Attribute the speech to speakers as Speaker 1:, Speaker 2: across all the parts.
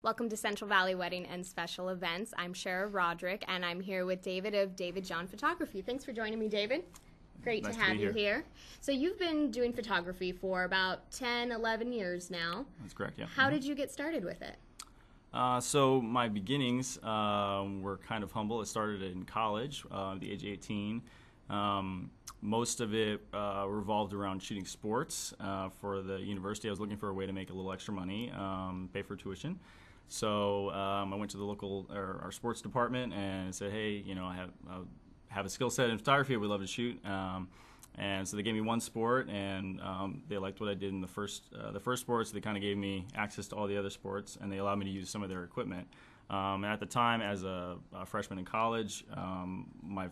Speaker 1: Welcome to Central Valley Wedding and Special Events. I'm Shara Roderick, and I'm here with David of David John Photography. Thanks for joining me, David. Great
Speaker 2: Nice
Speaker 1: to have
Speaker 2: be
Speaker 1: you
Speaker 2: here.
Speaker 1: here. So you've been doing photography for about 10, 11 years now.
Speaker 2: That's correct, yeah.
Speaker 1: How did you get started with it?
Speaker 2: So my beginnings were kind of humble. It started in college at the age of 18. Most of it revolved around shooting sports for the university. I was looking for a way to make a little extra money, pay for tuition. So I went to the local our sports department and said, hey, you know, I have a skill set in photography. I would love to shoot. And so they gave me one sport, and they liked what I did in the first sport, so they kind of gave me access to all the other sports, and they allowed me to use some of their equipment. And at the time, as a freshman in college, my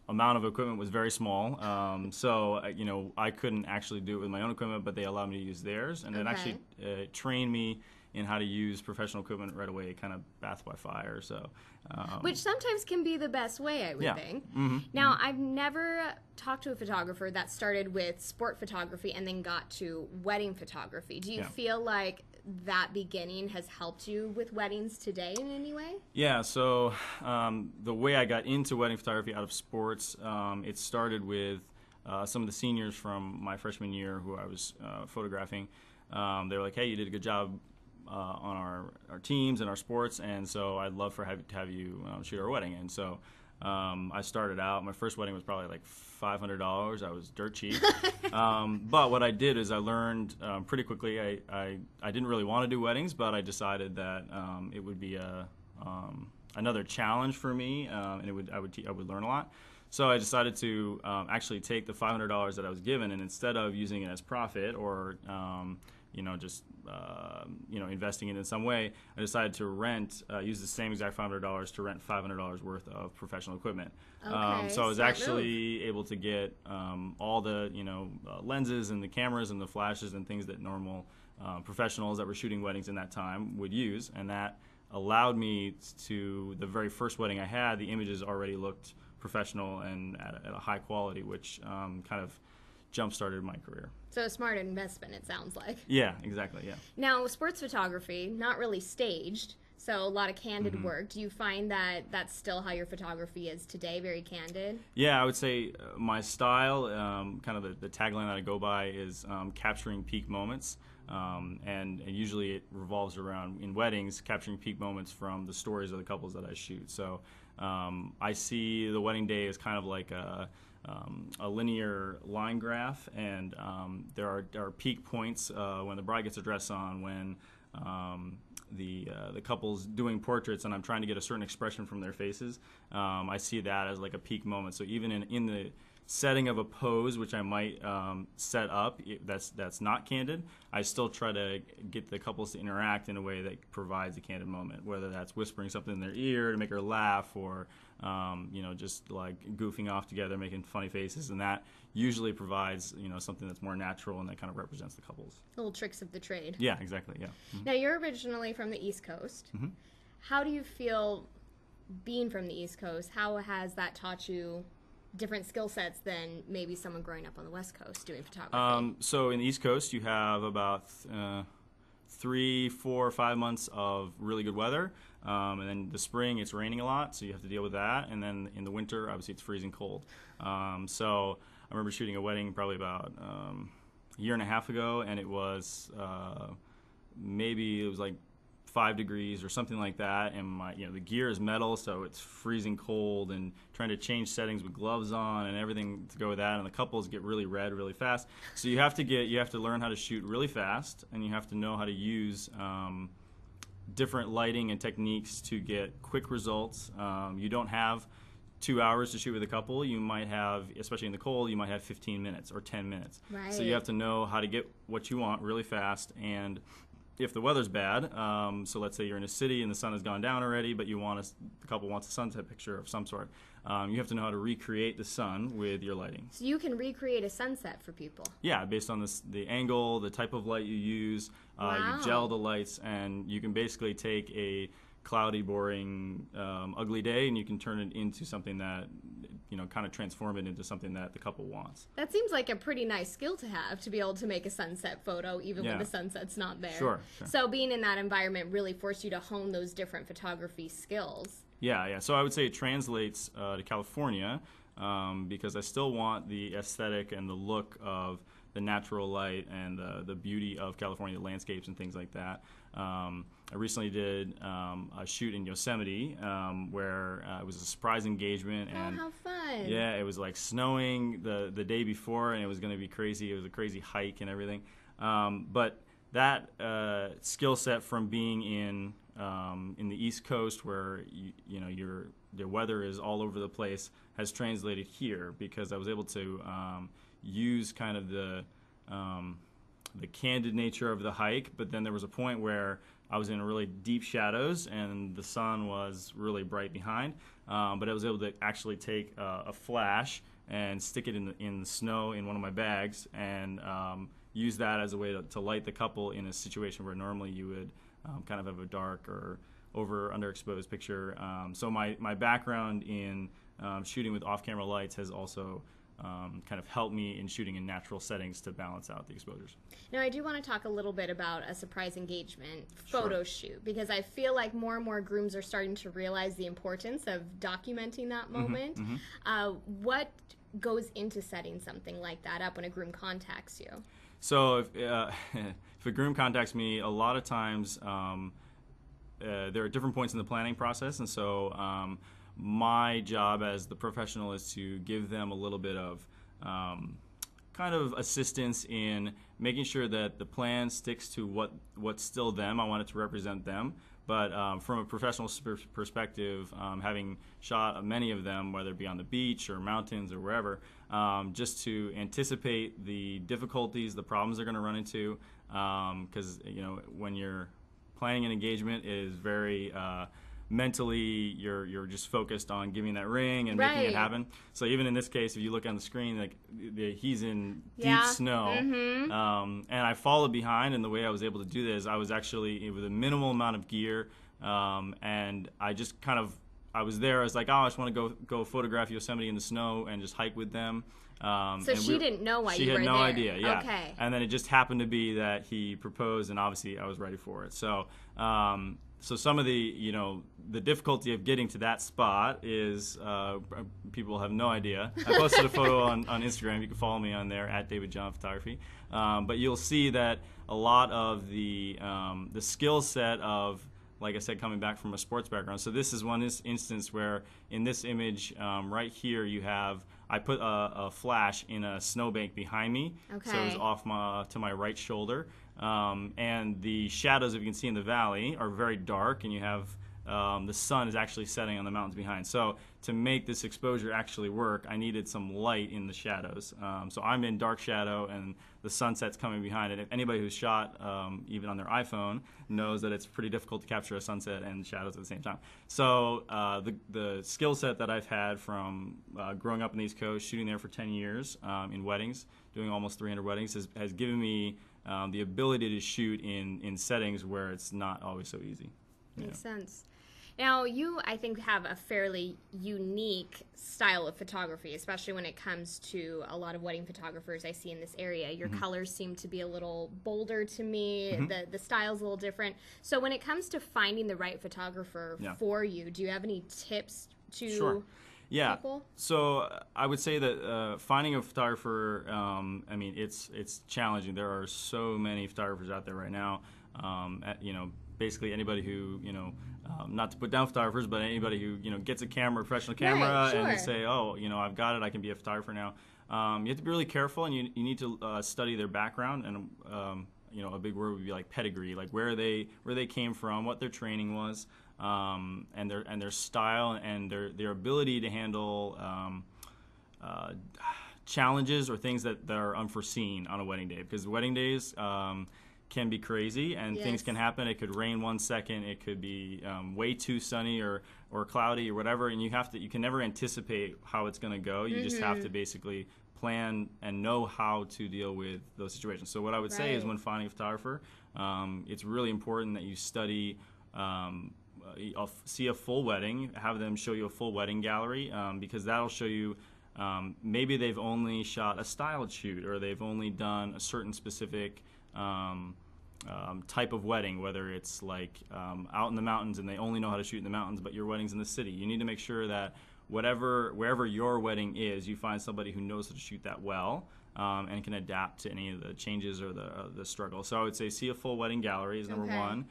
Speaker 2: amount of equipment was very small, so you know, I couldn't actually do it with my own equipment, but they allowed me to use theirs, and it actually trained me in how to use professional equipment right away, kind of bath by fire. So,
Speaker 1: which sometimes can be the best way, I would think.
Speaker 2: Mm-hmm.
Speaker 1: Now, I've never talked to a photographer that started with sport photography and then got to wedding photography. Do you feel like that beginning has helped you with weddings today in any way?
Speaker 2: Yeah, so the way I got into wedding photography out of sports, it started with some of the seniors from my freshman year who I was photographing. They were like, hey, you did a good job on our teams and our sports, and so I'd love to have you shoot our wedding. And so I started out, my first wedding was probably like $500. I was dirt cheap. But what I did is I learned pretty quickly. I didn't really want to do weddings, but I decided that it would be another challenge for me, and I would learn a lot. So I decided to actually take the $500 that I was given, and instead of using it as profit or investing it in some way, I decided to use the same exact $500 to rent $500 worth of professional equipment.
Speaker 1: Okay,
Speaker 2: so I was actually able to get all the lenses and the cameras and the flashes and things that normal professionals that were shooting weddings in that time would use, and that allowed me to, the very first wedding I had, the images already looked professional and at a high quality, which kind of jump-started my career.
Speaker 1: So a smart investment, it sounds like.
Speaker 2: Yeah, exactly, yeah.
Speaker 1: Now, sports photography, not really staged, so a lot of candid work. Do you find that that's still how your photography is today, very candid?
Speaker 2: Yeah, I would say my style, kind of the tagline that I go by is capturing peak moments. And usually it revolves around, in weddings, capturing peak moments from the stories of the couples that I shoot. So I see the wedding day as kind of like a linear line graph, and there are peak points when the bride gets her dress on, when the couple's doing portraits and I'm trying to get a certain expression from their faces. I see that as like a peak moment. So even in the setting of a pose, which I might set up, that's not candid, I still try to get the couples to interact in a way that provides a candid moment, whether that's whispering something in their ear to make her laugh, or just like goofing off together, making funny faces, and that usually provides something that's more natural and that kind of represents the couples.
Speaker 1: Little tricks of the trade.
Speaker 2: Yeah, exactly, yeah. Mm-hmm.
Speaker 1: Now, you're originally from the East Coast.
Speaker 2: Mm-hmm.
Speaker 1: How do you feel being from the East Coast? How has that taught you different skill sets than maybe someone growing up on the West Coast doing photography?
Speaker 2: So in the East Coast, you have about 3, 4, 5 months of really good weather, and then the spring it's raining a lot, so you have to deal with that, and then in the winter, obviously, it's freezing cold. So I remember shooting a wedding probably about a year and a half ago, and it was maybe like 5 degrees or something like that, and the gear is metal, so it's freezing cold, and trying to change settings with gloves on and everything to go with that, and the couples get really red really fast. So you have to learn how to shoot really fast, and you have to know how to use different lighting and techniques to get quick results. You don't have 2 hours to shoot with a couple. You might have, especially in the cold, you might have 15 minutes or 10 minutes.
Speaker 1: Right.
Speaker 2: So you have to know how to get what you want really fast. And if the weather's bad, so let's say you're in a city and the sun has gone down already, but the couple wants a sunset picture of some sort, you have to know how to recreate the sun with your lighting.
Speaker 1: So you can recreate a sunset for people?
Speaker 2: Yeah, based on the angle, the type of light you use.
Speaker 1: Wow.
Speaker 2: You gel the lights, and you can basically take a cloudy, boring, ugly day, and you can turn it into something that, kind of transform it into something that the couple wants.
Speaker 1: That seems like a pretty nice skill to have, to be able to make a sunset photo even when the sunset's not there.
Speaker 2: Sure.
Speaker 1: So being in that environment really forced you to hone those different photography skills.
Speaker 2: Yeah. So I would say it translates to California, because I still want the aesthetic and the look of the natural light and the beauty of California, the landscapes and things like that. I recently did a shoot in Yosemite where it was a surprise engagement. And
Speaker 1: how fun.
Speaker 2: Yeah, it was like snowing the day before, and it was going to be crazy. It was a crazy hike and everything. But that skill set from being in the East Coast, where the weather is all over the place, has translated here, because I was able to use kind of the candid nature of the hike, but then there was a point where I was in really deep shadows and the sun was really bright behind, but I was able to actually take a flash and stick it in the snow in one of my bags, and use that as a way to light the couple in a situation where normally you would kind of have a dark or underexposed picture. So my background in shooting with off-camera lights has also kind of helped me in shooting in natural settings to balance out the exposures.
Speaker 1: Now, I do want to talk a little bit about a surprise engagement photo shoot, because I feel like more and more grooms are starting to realize the importance of documenting that moment. What goes into setting something like that up when a groom contacts you?
Speaker 2: So if a groom contacts me, a lot of times there are different points in the planning process, and so my job as the professional is to give them a little bit of kind of assistance in making sure that the plan sticks to what's still them. I want it to represent them. But from a professional perspective, having shot many of them, whether it be on the beach or mountains or wherever, just to anticipate the difficulties, the problems they're going to run into, because when you're planning an engagement, it is very mentally you're just focused on giving that ring and making it happen. So even in this case, if you look on the screen, like he's in deep snow, and I followed behind, and the way I was able to do this, I was actually with a minimal amount of gear, and I just I was there. I was like, I just want to go photograph Yosemite in the snow and just hike with them.
Speaker 1: So she didn't know why you were there.
Speaker 2: She had no idea, yeah.
Speaker 1: Okay.
Speaker 2: And then it just happened to be that he proposed, and obviously I was ready for it. So so some of the difficulty of getting to that spot is people have no idea. I posted a photo on Instagram. You can follow me on there at David John Photography. But you'll see that a lot of the skill set of, like I said, coming back from a sports background. So this is one instance where in this image right here I put a flash in a snowbank behind me.
Speaker 1: Okay.
Speaker 2: So it was off to my right shoulder. And the shadows, if you can see in the valley, are very dark, and you have the sun is actually setting on the mountains behind. So to make this exposure actually work, I needed some light in the shadows. So I'm in dark shadow, and the sunset's coming behind it. If anybody who's shot even on their iPhone knows that it's pretty difficult to capture a sunset and shadows at the same time. So the skill set that I've had from growing up in the East Coast, shooting there for 10 years in weddings, doing almost 300 weddings, has given me the ability to shoot in settings where it's not always so easy.
Speaker 1: Makes sense. Now, you, I think, have a fairly unique style of photography, especially when it comes to a lot of wedding photographers I see in this area. Your colors seem to be a little bolder to me. The style's a little different. So when it comes to finding the right photographer for you, do you have any tips to people?
Speaker 2: So I would say that finding a photographer, it's challenging. There are so many photographers out there right now. Basically anybody who, not to put down photographers, but anybody who, gets a professional camera, and they say, I've got it, I can be a photographer now. You have to be really careful, and you need to study their background, and a big word would be like pedigree, like where they came from, what their training was, and their style and their ability to handle challenges or things that are unforeseen on a wedding day, because wedding days can be crazy, and things can happen. It could rain 1 second, it could be way too sunny or cloudy or whatever, and you can never anticipate how it's going to go. You just have to basically plan and know how to deal with those situations. So what I would say is, when finding a photographer, it's really important that you study see a full wedding, have them show you a full wedding gallery, because that'll show you maybe they've only shot a styled shoot, or they've only done a certain specific type of wedding, whether it's like out in the mountains and they only know how to shoot in the mountains, but your wedding's in the city. You need to make sure that wherever your wedding is, you find somebody who knows how to shoot that well, and can adapt to any of the changes or the struggle. So I would say see a full wedding gallery is number one.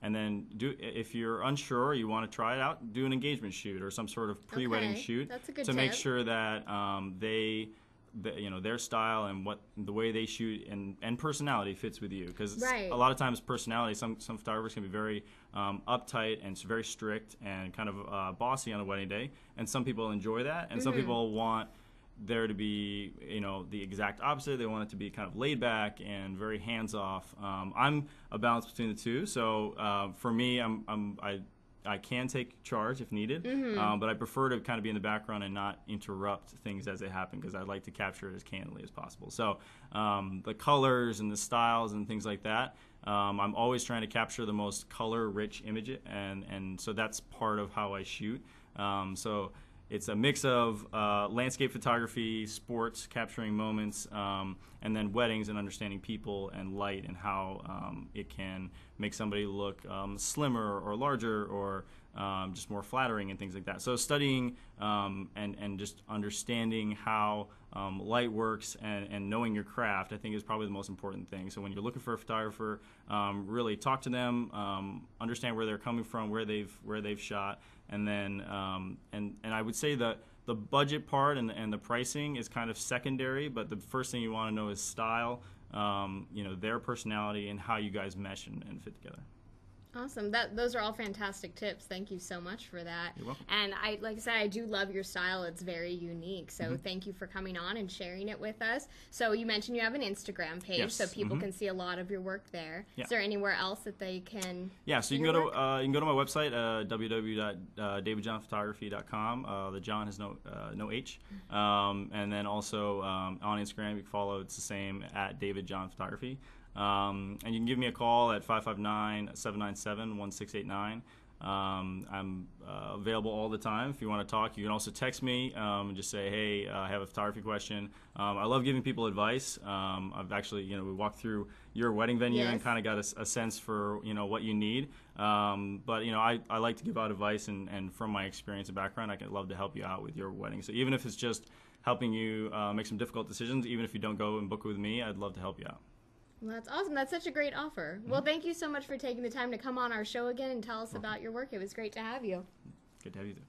Speaker 2: And then if you're unsure, you want to try it out, do an engagement shoot or some sort of pre-wedding shoot.
Speaker 1: That's a good
Speaker 2: to
Speaker 1: tip.
Speaker 2: make sure that their style and the way they shoot and personality fits with you, because a lot of times personality, some photographers can be very uptight and very strict and kind of bossy on a wedding day, and some people enjoy that, and some people want there to be the exact opposite. They want it to be kind of laid back and very hands off. I'm a balance between the two, so for me, I can take charge if needed, but I prefer to kind of be in the background and not interrupt things as they happen, because I'd like to capture it as candidly as possible. So the colors and the styles and things like that, I'm always trying to capture the most color-rich image, and so that's part of how I shoot. So it's a mix of landscape photography, sports, capturing moments, and then weddings and understanding people and light and how it can make somebody look slimmer or larger or just more flattering and things like that. So studying and just understanding how light works and knowing your craft, I think, is probably the most important thing. So when you're looking for a photographer, really talk to them, understand where they're coming from, where they've shot, and then and I would say that the budget part and the pricing is kind of secondary, but the first thing you want to know is style, their personality, and how you guys mesh and fit together.
Speaker 1: Awesome. Those are all fantastic tips. Thank you so much for that.
Speaker 2: You're welcome.
Speaker 1: And like I said, I do love your style. It's very unique. So thank you for coming on and sharing it with us. So you mentioned you have an Instagram page, so people can see a lot of your work there.
Speaker 2: Yeah.
Speaker 1: Is there anywhere else that they can?
Speaker 2: Yeah, so you can go to my website, www.davidjohnphotography.com. The John has no H. And then also on Instagram, you can follow. It's the same at David John Photography. And you can give me a call at 559-797-1689. I'm available all the time if you want to talk. You can also text me and just say, hey, I have a photography question. I love giving people advice. I've actually, we walked through your wedding venue and kind of got a sense for, what you need. But, I like to give out advice, and from my experience and background, I'd love to help you out with your wedding. So even if it's just helping you make some difficult decisions, even if you don't go and book with me, I'd love to help you out.
Speaker 1: Well, that's awesome. That's such a great offer. Well, thank you so much for taking the time to come on our show again and tell us about your work. It was great to have you.
Speaker 2: Good to have you too.